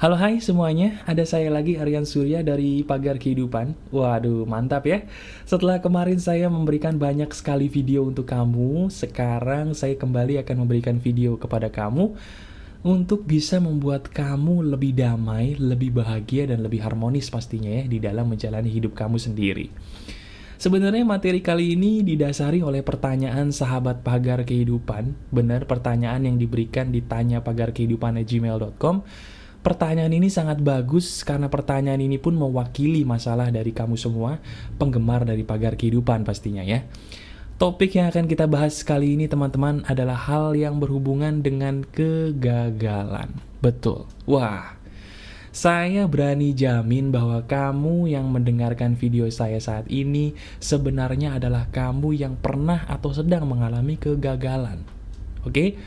Halo hai semuanya, ada saya lagi Aryan Surya dari Pagar Kehidupan. Waduh, mantap ya. Setelah kemarin saya memberikan banyak sekali video untuk kamu, sekarang saya kembali akan memberikan video kepada kamu untuk bisa membuat kamu lebih damai, lebih bahagia, dan lebih harmonis pastinya ya di dalam menjalani hidup kamu sendiri. Sebenarnya materi kali ini didasari oleh pertanyaan sahabat Pagar Kehidupan. Benar, pertanyaan yang diberikan di tanyapagarkehidupan@gmail.com. Pertanyaan ini sangat bagus karena pertanyaan ini pun mewakili masalah dari kamu semua, penggemar dari Pagar Kehidupan pastinya ya. Topik yang akan kita bahas kali ini teman-teman adalah hal yang berhubungan dengan kegagalan. Betul. Wah, saya berani jamin bahwa kamu yang mendengarkan video saya saat ini sebenarnya adalah kamu yang pernah atau sedang mengalami kegagalan. Oke?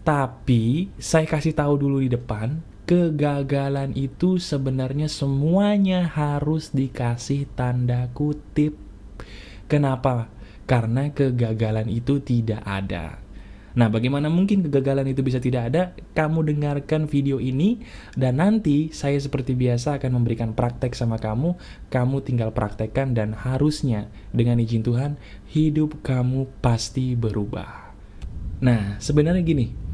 Tapi saya kasih tahu dulu di depan, kegagalan itu sebenarnya semuanya harus dikasih tanda kutip. Kenapa? Karena kegagalan itu tidak ada. Nah, bagaimana mungkin kegagalan itu bisa tidak ada? Kamu dengarkan video ini, dan nanti saya seperti biasa akan memberikan praktek sama kamu. Kamu tinggal praktekkan dan harusnya dengan izin Tuhan, hidup kamu pasti berubah. Nah, sebenarnya gini,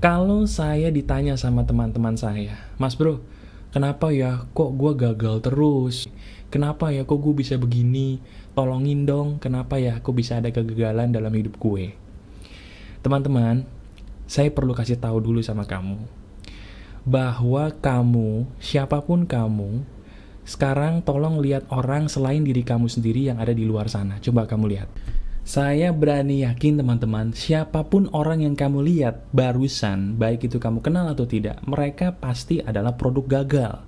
kalau saya ditanya sama teman-teman saya, Mas bro, kenapa ya kok gue gagal terus? Kenapa ya kok gue bisa begini? Tolongin dong, kenapa ya kok bisa ada kegagalan dalam hidup gue? Teman-teman, saya perlu kasih tahu dulu sama kamu, bahwa kamu, siapapun kamu, sekarang tolong lihat orang selain diri kamu sendiri yang ada di luar sana. Coba kamu lihat. Saya berani yakin teman-teman, siapapun orang yang kamu lihat barusan, baik itu kamu kenal atau tidak, mereka pasti adalah produk gagal.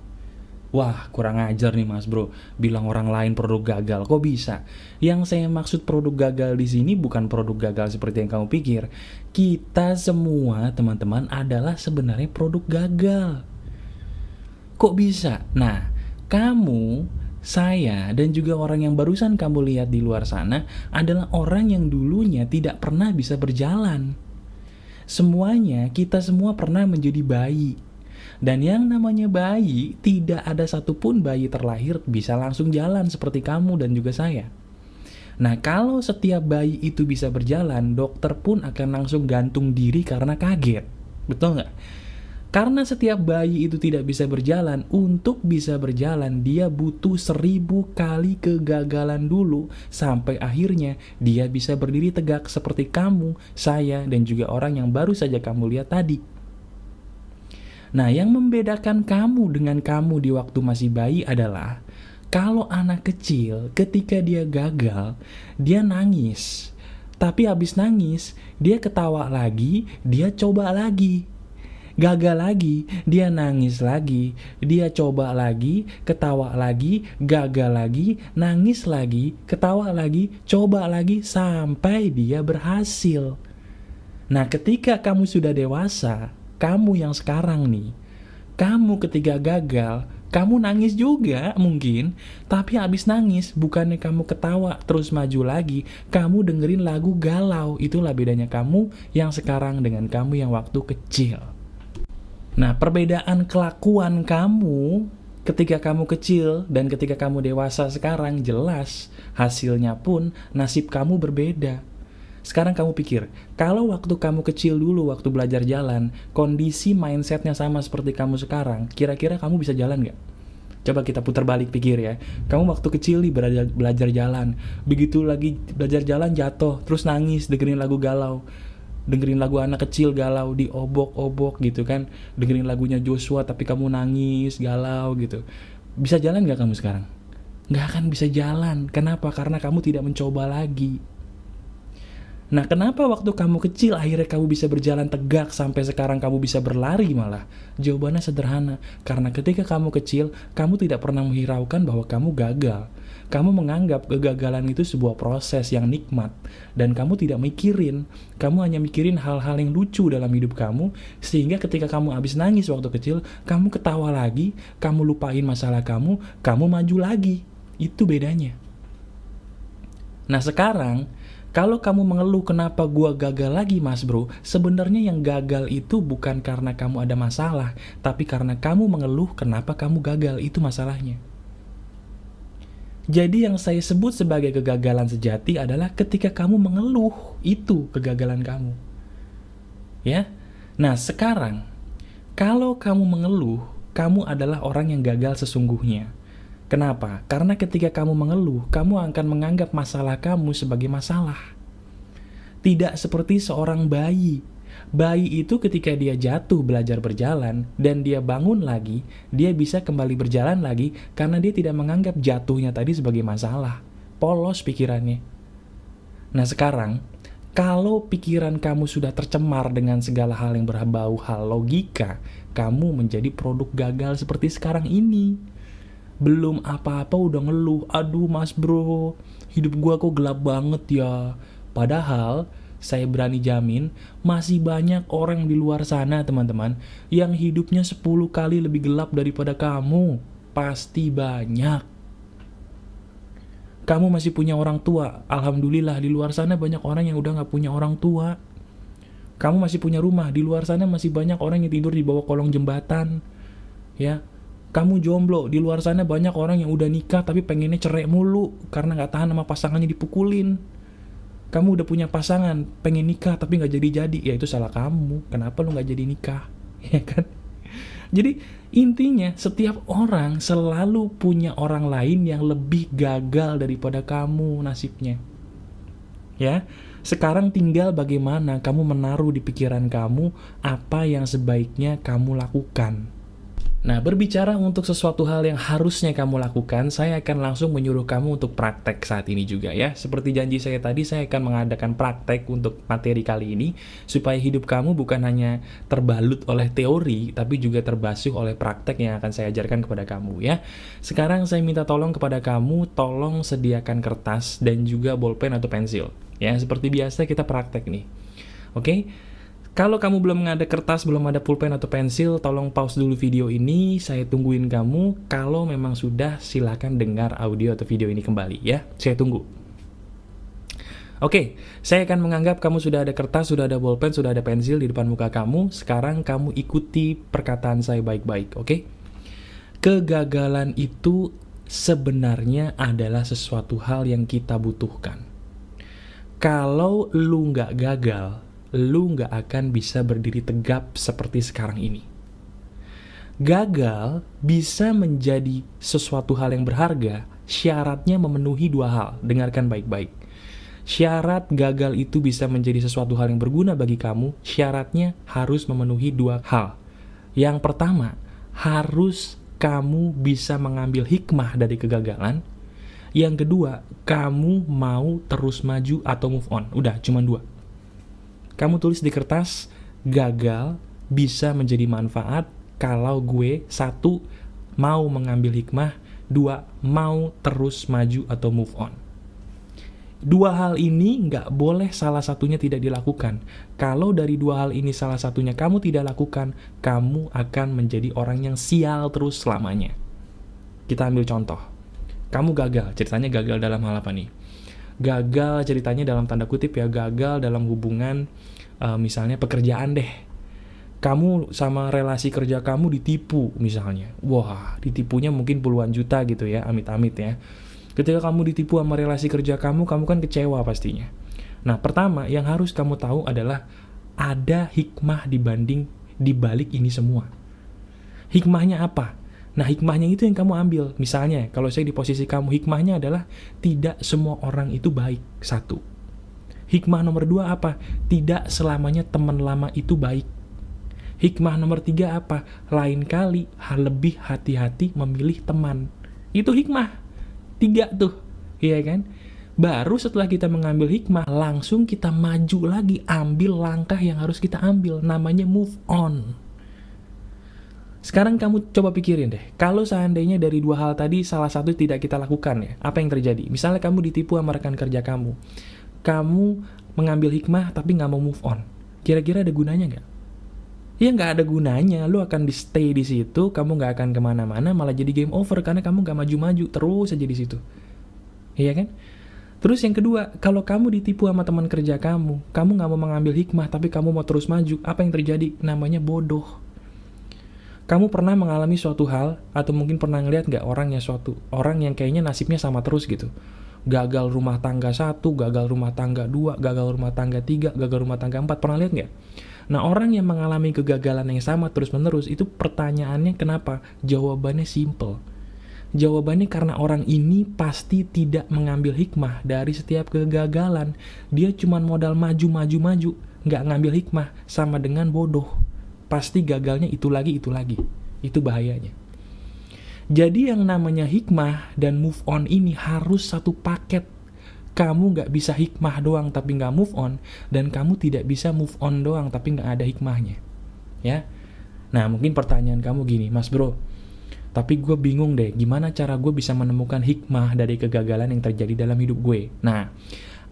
Wah, kurang ajar nih Mas Bro, bilang orang lain produk gagal, kok bisa? Yang saya maksud produk gagal di sini bukan produk gagal seperti yang kamu pikir. Kita semua teman-teman adalah sebenarnya produk gagal. Kok bisa? Nah, kamu, saya, dan juga orang yang barusan kamu lihat di luar sana adalah orang yang dulunya tidak pernah bisa berjalan. Semuanya, kita semua pernah menjadi bayi. Dan yang namanya bayi, tidak ada satupun bayi terlahir bisa langsung jalan seperti kamu dan juga saya. Nah, kalau setiap bayi itu bisa berjalan, dokter pun akan langsung gantung diri karena kaget. Betul nggak? Karena setiap bayi itu tidak bisa berjalan, untuk bisa berjalan dia butuh 1000 kali kegagalan dulu, sampai akhirnya dia bisa berdiri tegak seperti kamu, saya, dan juga orang yang baru saja kamu lihat tadi. Nah, yang membedakan kamu dengan kamu di waktu masih bayi adalah, kalau anak kecil ketika dia gagal, dia nangis. Tapi habis nangis, dia ketawa lagi, dia coba lagi. Gagal lagi, dia nangis lagi, dia coba lagi, ketawa lagi, gagal lagi, nangis lagi, ketawa lagi, coba lagi, sampai dia berhasil. Nah, ketika kamu sudah dewasa, kamu yang sekarang nih, kamu ketika gagal, kamu nangis juga mungkin, tapi habis nangis, bukannya kamu ketawa terus maju lagi, kamu dengerin lagu galau. Itulah bedanya kamu yang sekarang dengan kamu yang waktu kecil. Nah, perbedaan kelakuan kamu ketika kamu kecil dan ketika kamu dewasa sekarang jelas hasilnya pun nasib kamu berbeda. Sekarang kamu pikir, kalau waktu kamu kecil dulu, waktu belajar jalan, kondisi mindsetnya sama seperti kamu sekarang, kira-kira kamu bisa jalan nggak? Coba kita putar balik pikir ya. Kamu waktu kecil nih belajar jalan, begitu lagi belajar jalan jatuh, terus nangis, dengerin lagu galau. Dengerin lagu anak kecil galau, diobok-obok gitu kan, dengerin lagunya Joshua tapi kamu nangis, galau gitu. Bisa jalan gak kamu sekarang? Gak akan bisa jalan. Kenapa? Karena kamu tidak mencoba lagi. Nah, kenapa waktu kamu kecil akhirnya kamu bisa berjalan tegak sampai sekarang kamu bisa berlari malah? Jawabannya sederhana, karena ketika kamu kecil, kamu tidak pernah menghiraukan bahwa kamu gagal. Kamu menganggap kegagalan itu sebuah proses yang nikmat, dan kamu tidak mikirin, kamu hanya mikirin hal-hal yang lucu dalam hidup kamu, sehingga ketika kamu habis nangis waktu kecil, kamu ketawa lagi, kamu lupain masalah kamu maju lagi. Itu bedanya. Nah, sekarang Kalau kamu mengeluh kenapa gua gagal lagi mas bro, sebenarnya yang gagal itu bukan karena kamu ada masalah, tapi karena kamu mengeluh kenapa kamu gagal, itu masalahnya. Jadi yang saya sebut sebagai kegagalan sejati adalah ketika kamu mengeluh, itu kegagalan kamu. Ya. Nah, sekarang kalau kamu mengeluh, kamu adalah orang yang gagal sesungguhnya. Kenapa? Karena ketika kamu mengeluh, kamu akan menganggap masalah kamu sebagai masalah. Tidak seperti seorang bayi. Bayi itu ketika dia jatuh belajar berjalan, dan dia bangun lagi, dia bisa kembali berjalan lagi, karena dia tidak menganggap jatuhnya tadi sebagai masalah. Polos pikirannya. Nah sekarang, kalau pikiran kamu sudah tercemar dengan segala hal yang berbau hal logika, kamu menjadi produk gagal seperti sekarang ini. Belum apa-apa udah ngeluh, aduh mas bro, hidup gua kok gelap banget ya. Padahal, saya berani jamin, masih banyak orang di luar sana teman-teman, yang hidupnya 10 kali lebih gelap daripada kamu. Pasti banyak. Kamu masih punya orang tua, alhamdulillah di luar sana banyak orang yang udah gak punya orang tua. Kamu masih punya rumah, di luar sana masih banyak orang yang tidur di bawah kolong jembatan. Ya. Kamu jomblo, di luar sana banyak orang yang udah nikah tapi pengennya cerai mulu karena gak tahan sama pasangannya dipukulin. Kamu udah punya pasangan, pengen nikah tapi gak jadi-jadi, ya itu salah kamu. Kenapa lu gak jadi nikah? Ya kan? Jadi intinya setiap orang selalu punya orang lain yang lebih gagal daripada kamu nasibnya. Ya, sekarang tinggal bagaimana kamu menaruh di pikiran kamu apa yang sebaiknya kamu lakukan. Nah, berbicara untuk sesuatu hal yang harusnya kamu lakukan, saya akan langsung menyuruh kamu untuk praktek saat ini juga ya. Seperti janji saya tadi, saya akan mengadakan praktek untuk materi kali ini, supaya hidup kamu bukan hanya terbalut oleh teori, tapi juga terbasuh oleh praktek yang akan saya ajarkan kepada kamu ya. Sekarang saya minta tolong kepada kamu, tolong sediakan kertas dan juga bolpen atau pensil. Ya, seperti biasa kita praktek nih. Oke? Kalau kamu belum ada kertas, belum ada pulpen atau pensil, tolong pause dulu video ini, saya tungguin kamu. Kalau memang sudah, silakan dengar audio atau video ini kembali ya, saya tunggu. Oke, saya akan menganggap kamu sudah ada kertas, sudah ada bolpen, sudah ada pensil di depan muka kamu. Sekarang kamu ikuti perkataan saya baik-baik, oke? Kegagalan itu sebenarnya adalah sesuatu hal yang kita butuhkan. Kalau lu nggak gagal, lu nggak akan bisa berdiri tegap seperti sekarang ini. Gagal bisa menjadi sesuatu hal yang berharga, syaratnya memenuhi dua hal. Dengarkan baik-baik. Syarat gagal itu bisa menjadi sesuatu hal yang berguna bagi kamu, syaratnya harus memenuhi dua hal. Yang pertama, harus kamu bisa mengambil hikmah dari kegagalan. Yang kedua, kamu mau terus maju atau move on. Udah, cuma dua. Kamu tulis di kertas, gagal bisa menjadi manfaat kalau gue, satu, mau mengambil hikmah, dua, mau terus maju atau move on. Dua hal ini nggak boleh salah satunya tidak dilakukan. Kalau dari dua hal ini salah satunya kamu tidak lakukan, kamu akan menjadi orang yang sial terus selamanya. Kita ambil contoh. Kamu gagal, ceritanya gagal dalam hal apa nih? Gagal ceritanya dalam tanda kutip ya, gagal dalam hubungan misalnya pekerjaan deh. Kamu sama relasi kerja kamu ditipu misalnya. Wah, ditipunya mungkin puluhan juta gitu ya, amit-amit ya. Ketika kamu ditipu sama relasi kerja kamu kan kecewa pastinya. Nah, pertama yang harus kamu tahu adalah ada hikmah di balik ini semua. Hikmahnya apa? Nah, hikmahnya itu yang kamu ambil. Misalnya, kalau saya di posisi kamu, hikmahnya adalah tidak semua orang itu baik. Satu. Hikmah nomor dua apa? Tidak selamanya teman lama itu baik. Hikmah nomor tiga apa? Lain kali lebih hati-hati memilih teman. Itu hikmah. Tiga tuh. Iya kan? Baru setelah kita mengambil hikmah, langsung kita maju lagi. Ambil langkah yang harus kita ambil. Namanya move on. Sekarang kamu coba pikirin deh, kalau seandainya dari dua hal tadi salah satu tidak kita lakukan ya, apa yang terjadi? Misalnya kamu ditipu sama rekan kerja kamu mengambil hikmah tapi nggak mau move on, kira-kira ada gunanya nggak? Ya nggak ada gunanya, lu akan stay di situ, kamu nggak akan kemana-mana, malah jadi game over karena kamu nggak maju-maju, terus aja di situ, iya kan? Terus yang kedua, kalau kamu ditipu sama teman kerja kamu nggak mau mengambil hikmah tapi kamu mau terus maju, apa yang terjadi? Namanya bodoh. Kamu pernah mengalami suatu hal, atau mungkin pernah ngeliat nggak orang yang kayaknya nasibnya sama terus gitu. Gagal rumah tangga 1, gagal rumah tangga 2, gagal rumah tangga 3, gagal rumah tangga 4, pernah lihat nggak? Nah, orang yang mengalami kegagalan yang sama terus-menerus, itu pertanyaannya kenapa? Jawabannya simple. Jawabannya karena orang ini pasti tidak mengambil hikmah dari setiap kegagalan. Dia cuma modal maju, nggak ngambil hikmah, sama dengan bodoh. Pasti gagalnya itu lagi, itu lagi. Itu bahayanya. Jadi yang namanya hikmah dan move on ini harus satu paket. Kamu nggak bisa hikmah doang tapi nggak move on, dan kamu tidak bisa move on doang tapi nggak ada hikmahnya. Ya. Nah, mungkin pertanyaan kamu gini, Mas Bro, tapi gue bingung deh, gimana cara gue bisa menemukan hikmah dari kegagalan yang terjadi dalam hidup gue? Nah,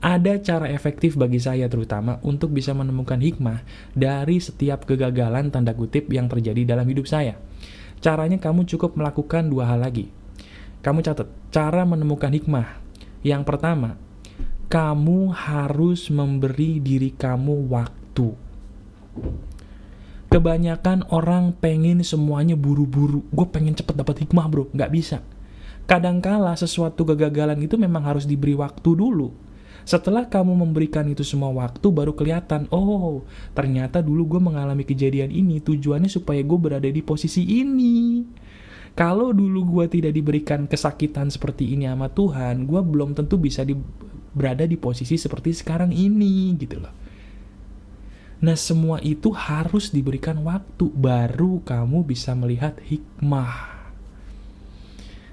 ada cara efektif bagi saya terutama untuk bisa menemukan hikmah dari setiap kegagalan tanda kutip yang terjadi dalam hidup saya. Caranya kamu cukup melakukan 2 hal lagi. Kamu catat, cara menemukan hikmah. Yang pertama, kamu harus memberi diri kamu waktu. Kebanyakan orang pengen semuanya buru-buru. Gue pengen cepet dapat hikmah bro, nggak bisa. Kadangkala sesuatu kegagalan itu memang harus diberi waktu dulu. Setelah kamu memberikan itu semua waktu, baru kelihatan, oh ternyata dulu gue mengalami kejadian ini, tujuannya supaya gue berada di posisi ini. Kalau dulu gue tidak diberikan kesakitan seperti ini sama Tuhan, gue belum tentu bisa berada di posisi seperti sekarang ini, gitu loh. Nah, semua itu harus diberikan waktu, baru kamu bisa melihat hikmah.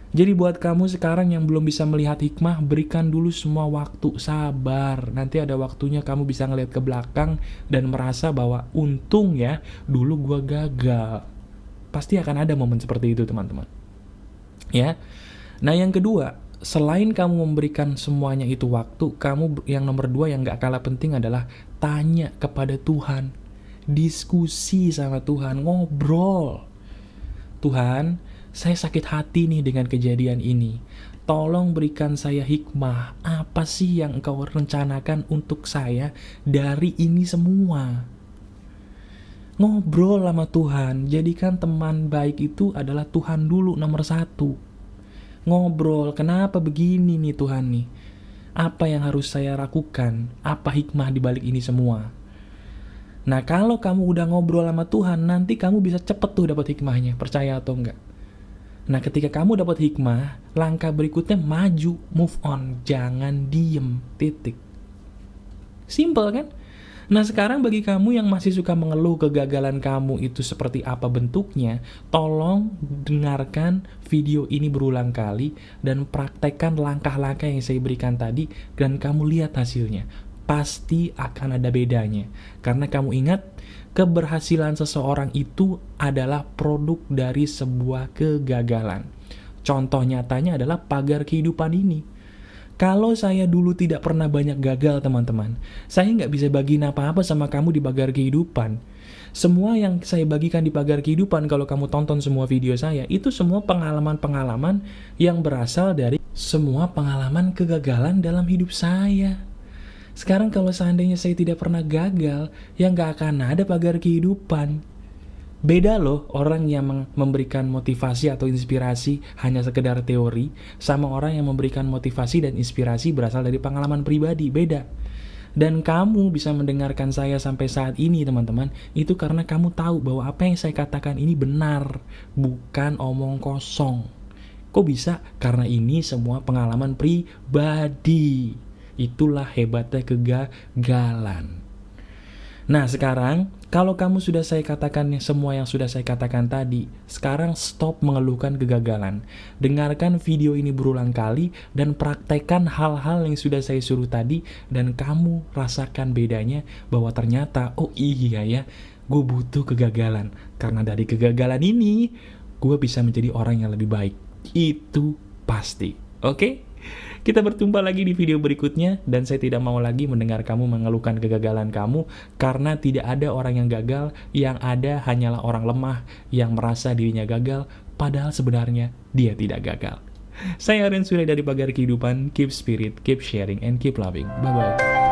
Jadi buat kamu sekarang yang belum bisa melihat hikmah, berikan dulu semua waktu, sabar. Nanti ada waktunya kamu bisa ngeliat ke belakang dan merasa bahwa untung ya, dulu gua gagal. Pasti akan ada momen seperti itu, teman-teman. Ya. Nah, yang kedua, selain kamu memberikan semuanya itu waktu, kamu yang nomor 2 yang gak kalah penting adalah tanya kepada Tuhan. Diskusi sama Tuhan, ngobrol. Tuhan, saya sakit hati nih dengan kejadian ini. Tolong berikan saya hikmah. Apa sih yang engkau rencanakan untuk saya dari ini semua? Ngobrol sama Tuhan. Jadikan teman baik itu adalah Tuhan dulu nomor 1. Ngobrol, kenapa begini nih Tuhan nih? Apa yang harus saya lakukan? Apa hikmah di balik ini semua? Nah, kalau kamu udah ngobrol sama Tuhan, nanti kamu bisa cepet tuh dapat hikmahnya, percaya atau enggak. Nah, ketika kamu dapat hikmah, langkah berikutnya maju, move on, jangan diem, titik. Simple kan? Nah, sekarang bagi kamu yang masih suka mengeluh kegagalan kamu itu seperti apa bentuknya, tolong dengarkan video ini berulang kali dan praktekkan langkah-langkah yang saya berikan tadi dan kamu lihat hasilnya. Pasti akan ada bedanya. Karena kamu ingat, keberhasilan seseorang itu adalah produk dari sebuah kegagalan. Contoh nyatanya adalah pagar kehidupan ini. Kalau saya dulu tidak pernah banyak gagal, teman-teman, saya nggak bisa bagiin apa-apa sama kamu di pagar kehidupan. Semua yang saya bagikan di pagar kehidupan, kalau kamu tonton semua video saya, itu semua pengalaman-pengalaman yang berasal dari semua pengalaman kegagalan dalam hidup saya. Sekarang kalau seandainya saya tidak pernah gagal, ya nggak akan ada pagar kehidupan. Beda loh orang yang memberikan motivasi atau inspirasi hanya sekedar teori, sama orang yang memberikan motivasi dan inspirasi berasal dari pengalaman pribadi, beda. Dan kamu bisa mendengarkan saya sampai saat ini, teman-teman, itu karena kamu tahu bahwa apa yang saya katakan ini benar, bukan omong kosong. Kok bisa? Karena ini semua pengalaman pribadi. Itulah hebatnya kegagalan. Nah, sekarang kalau kamu sudah saya katakan semua yang sudah saya katakan tadi, sekarang stop mengeluhkan kegagalan. Dengarkan video ini berulang kali dan praktekkan hal-hal yang sudah saya suruh tadi dan kamu rasakan bedanya bahwa ternyata, oh iya ya, gue butuh kegagalan. Karena dari kegagalan ini, gue bisa menjadi orang yang lebih baik. Itu pasti. Oke? Kita berjumpa lagi di video berikutnya, dan saya tidak mau lagi mendengar kamu mengeluhkan kegagalan kamu, karena tidak ada orang yang gagal, yang ada hanyalah orang lemah yang merasa dirinya gagal, padahal sebenarnya dia tidak gagal. Saya Aryan Surya dari Pagar Kehidupan. Keep spirit, keep sharing, and keep loving. Bye-bye.